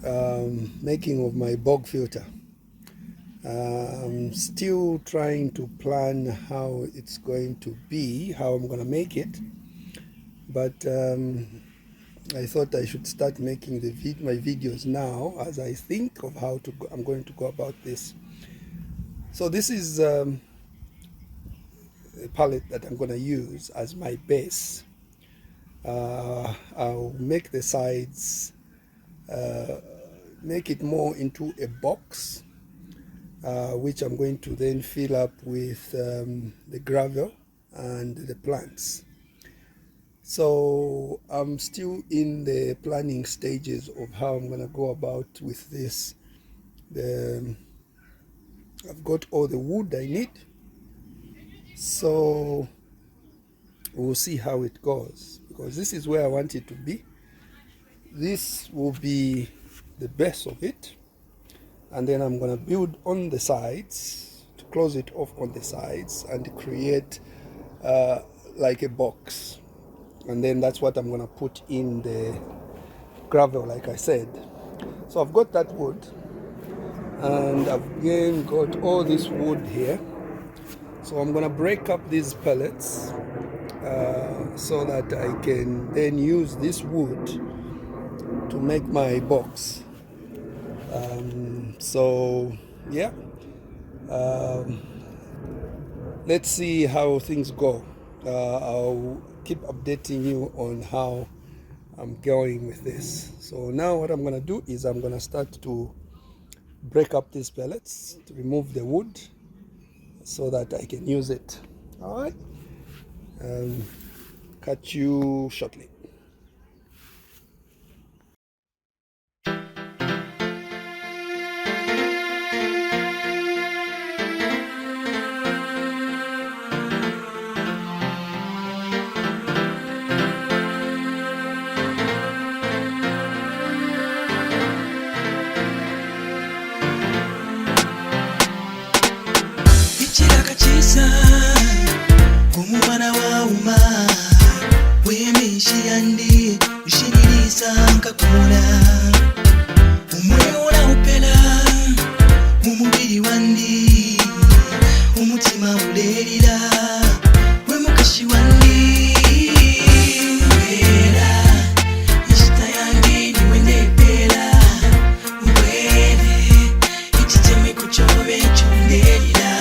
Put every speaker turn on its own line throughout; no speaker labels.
making of my bog filter. I'm still trying to plan how it's going to be, how I'm going to make it, but I thought I should start making my videos now as I think of how I'm going to go about this. So this is a palette that I'm going to use as my base. I'll make the sides, make it more into a box, which I'm going to then fill up with the gravel and the plants. So I'm still in the planning stages of how I'm going to go about with this. I've got all the wood I need, so we'll see how it goes, because this is where I want it to be. This will be the base of it, and then I'm going to build on the sides to close it off on the sides and create like a box, and then that's what I'm going to put in the gravel, like I said. So I've got that wood, and I've again got all this wood here. So I'm going to break up these pellets so that I can then use this wood to make my box. So yeah, let's see how things go. I'll keep updating you on how I'm going with this. So now what I'm going to do is I'm going to start to break up these pellets to remove the wood so that I can use it. All right, catch you shortly.
Kumubana wa uma wemishi yandi ushirisa nkakula umweola upela umubiri wandi umutima ulerira wemukashi wandi wera ishita yandi niwende pela uwere ichiteme kuchove chunderira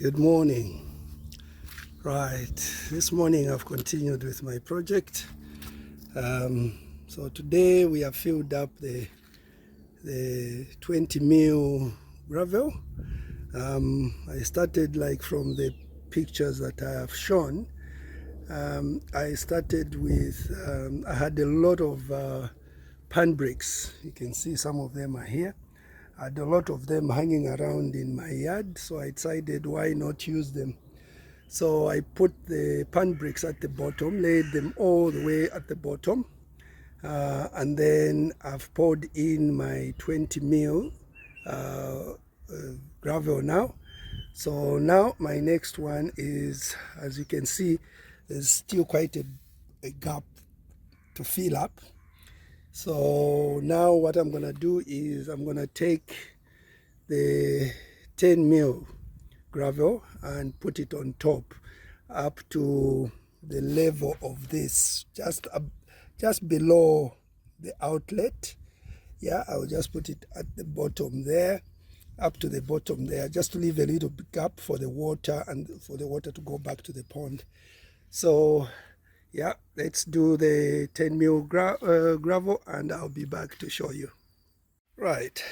Good morning. Right, this morning I've continued with my project. So today we have filled up the 20 mil gravel. I started like from the pictures that I have shown. I started with, I had a lot of pan bricks. You can see some of them are here. I had a lot of them hanging around in my yard, so I decided why not use them. So I put the pan bricks at the bottom, laid them all the way at the bottom, and then I've poured in my 20 mil gravel now. So now my next one is, as you can see, there's still quite a gap to fill up. So now what I'm gonna do is I'm gonna take the 10 mil gravel and put it on top up to the level of this, just below the outlet. Yeah, I'll just put it at the bottom there, up to the bottom there, just to leave a little gap for the water and for the water to go back to the pond. So yeah, let's do the 10 mil gravel and I'll be back to show you. Right,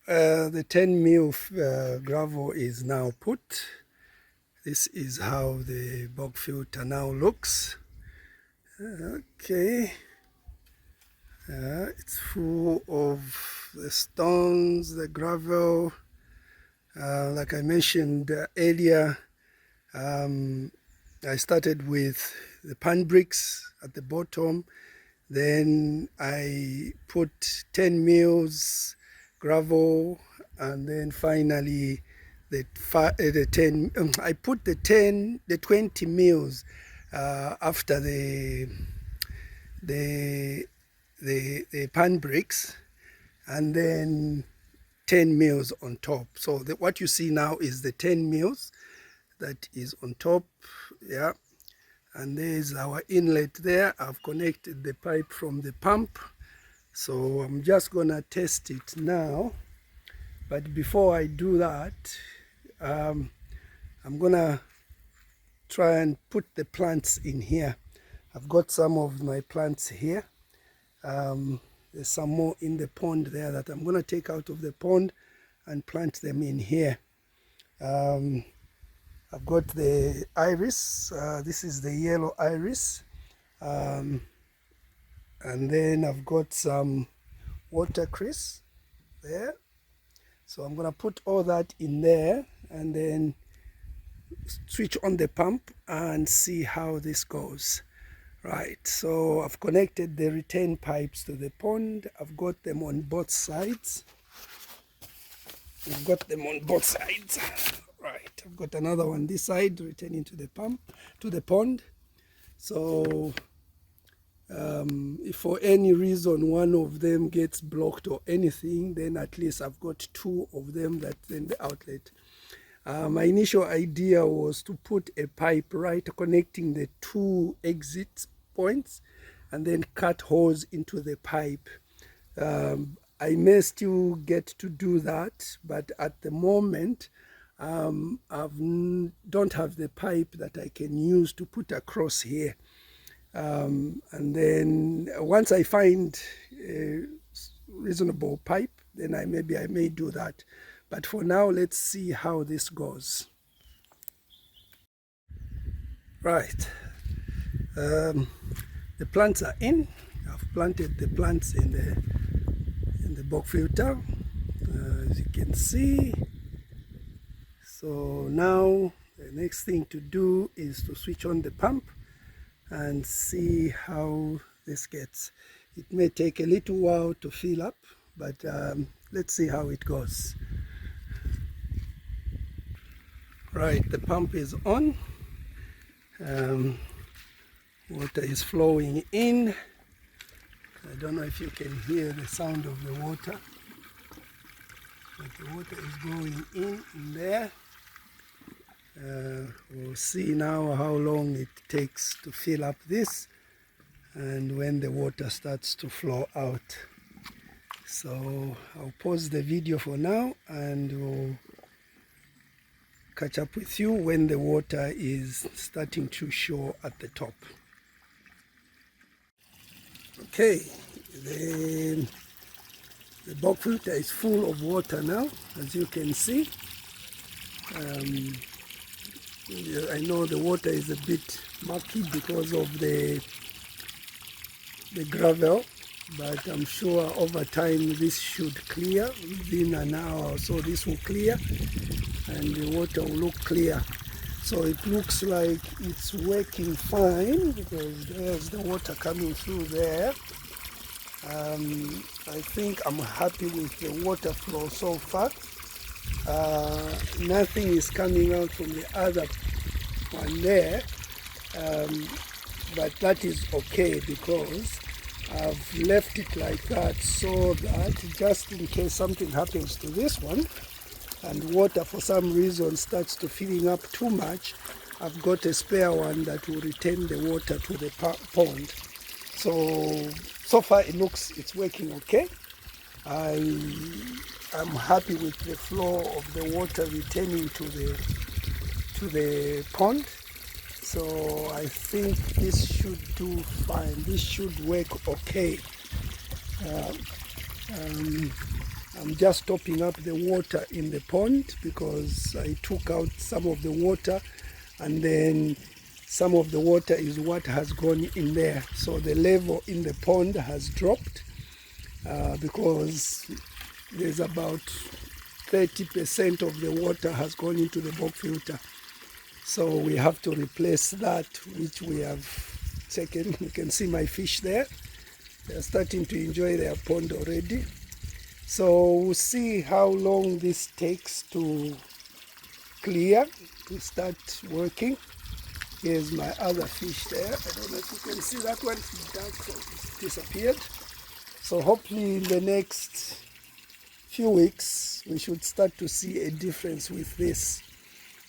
the 10 mil gravel is now put. This is how the bog filter now looks. Okay, it's full of the stones, the gravel. Like I mentioned earlier, I started with the pan bricks at the bottom, then I put 10 mils gravel, and then finally I put the 20 mils after the pan bricks, and then 10 mils on top. So what you see now is the 10 mils that is on top. Yeah, and there's our inlet there. I've connected the pipe from the pump, so I'm just gonna test it now. But before I do that, I'm gonna try and put the plants in here. I've got some of my plants here. There's some more in the pond there that I'm gonna take out of the pond and plant them in here. I've got the iris. This is the yellow iris, and then I've got some watercress there. So I'm gonna put all that in there and then switch on the pump and see how this goes. Right, so I've connected the return pipes to the pond. I've got them on both sides. I've got them on both sides. Right, I've got another one this side returning to the pond. So if for any reason one of them gets blocked or anything, then at least I've got two of them that's in the outlet. My initial idea was to put a pipe right connecting the two exit points and then cut holes into the pipe. I may still get to do that, but at the moment I don't have the pipe that I can use to put across here. And then once I find a reasonable pipe, then I may do that. But for now, let's see how this goes. Right, the plants are in. I've planted the plants in the bog filter, as you can see. So now the next thing to do is to switch on the pump and see how this gets. It may take a little while to fill up, but let's see how it goes. Right, the pump is on. Water is flowing in. I don't know if you can hear the sound of the water, but the water is going in there. We'll see now how long it takes to fill up this and when the water starts to flow out. So I'll pause the video for now and we'll catch up with you when the water is starting to show at the top. Okay, the bog filter is full of water now, as you can see. I know the water is a bit murky because of the gravel, but I'm sure over time this should clear. Within an hour or so this will clear and the water will look clear. So it looks like it's working fine because there's the water coming through there. I think I'm happy with the water flow so far. Nothing is coming out from the other one there, but that is okay because I've left it like that so that just in case something happens to this one and water for some reason starts to filling up too much, I've got a spare one that will retain the water to the pond. So far it's working okay. I'm happy with the flow of the water returning to the pond. So I think this should do fine. This should work okay. I'm just topping up the water in the pond because I took out some of the water and then some of the water is what has gone in there. So the level in the pond has dropped because there's about 30% of the water has gone into the bog filter. So we have to replace that, which we have taken. You can see my fish there. They're starting to enjoy their pond already. So we'll see how long this takes to clear, to start working. Here's my other fish there. I don't know if you can see that one. It's dark, so it's disappeared. So hopefully in the next few weeks, we should start to see a difference with this.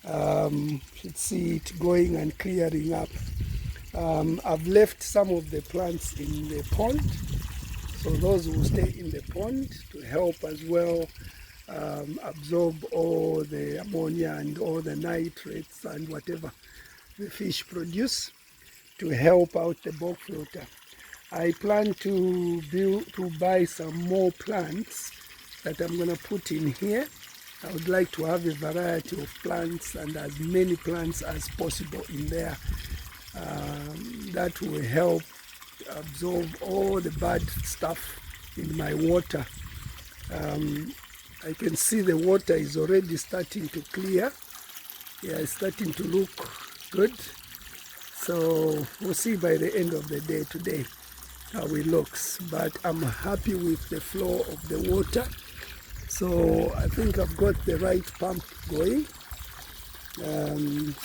Should see it going and clearing up. I've left some of the plants in the pond, so those will stay in the pond to help as well absorb all the ammonia and all the nitrates and whatever the fish produce to help out the bog filter. I plan to buy some more plants that I'm going to put in here. I would like to have a variety of plants and as many plants as possible in there. That will help absorb all the bad stuff in my water. I can see the water is already starting to clear. Yeah, it's starting to look good. So we'll see by the end of the day today how it looks. But I'm happy with the flow of the water. So I think I've got the right pump going. And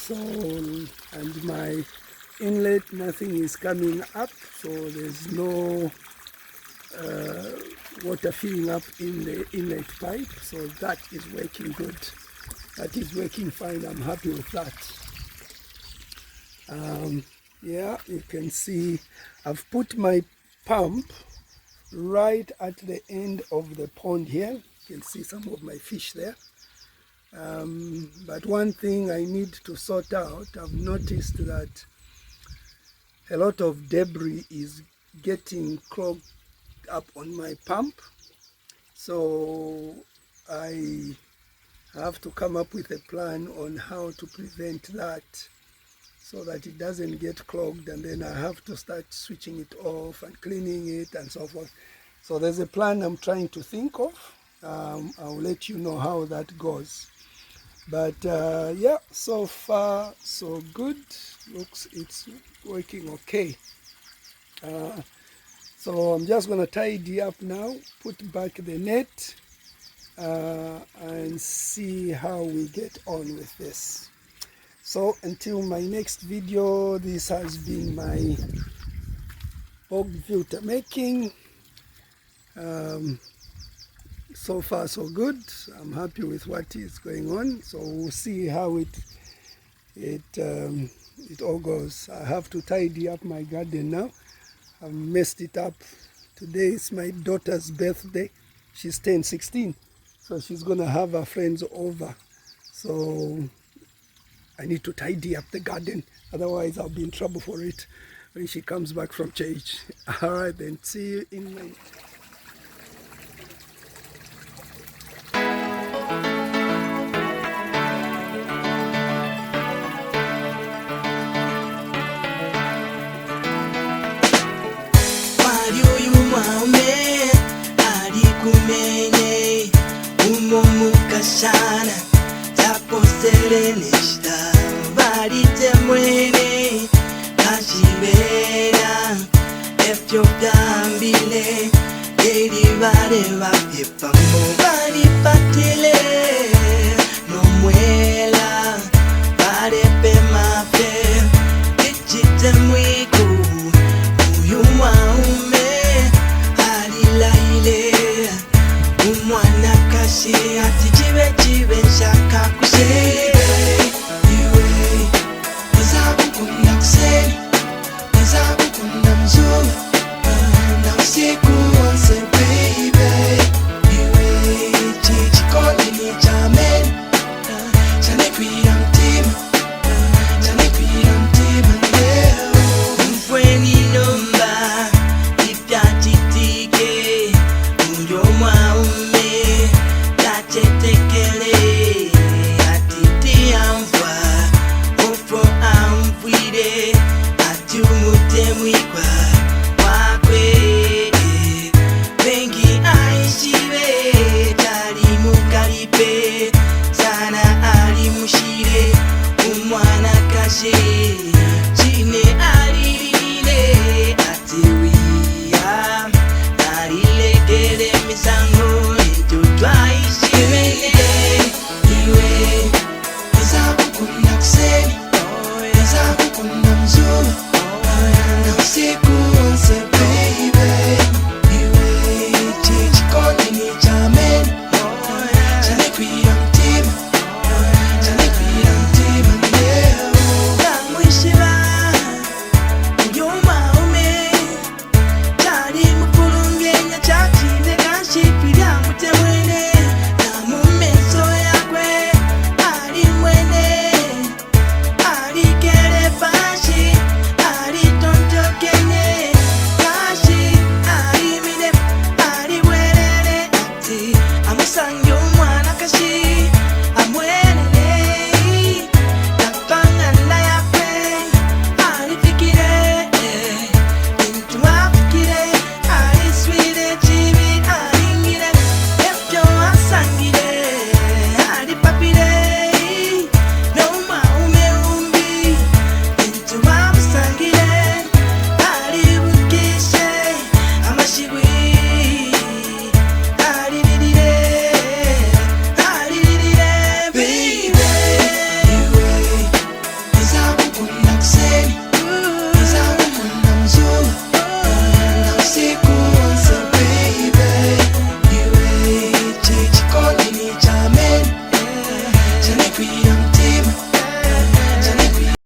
my inlet, nothing is coming up, so there's no water filling up in the inlet pipe. So that is working good. That is working fine. I'm happy with that. Yeah, you can see I've put my pump right at the end of the pond here. You can see some of my fish there. But one thing I need to sort out, I've noticed that a lot of debris is getting clogged up on my pump. So I have to come up with a plan on how to prevent that so that it doesn't get clogged, and then I have to start switching it off and cleaning it and so forth. So there's a plan I'm trying to think of. I'll let you know how that goes. But yeah, so far so good. Looks it's working okay. So I'm just going to tidy up now, put back the net, and see how we get on with this. So until my next video, this has been my bog filter making. So far so good. I'm happy with what is going on. So we'll see how it all goes. I have to tidy up my garden now. I've messed it up. Today is my daughter's birthday. She's 16, so she's gonna have her friends over. So I need to tidy up the garden, otherwise I'll be in trouble for it when she comes back from church. All right, then, see you in my...
Why do you want mwana taposelenesta valite mwene kachibera efyo gambile eri vale vapyepa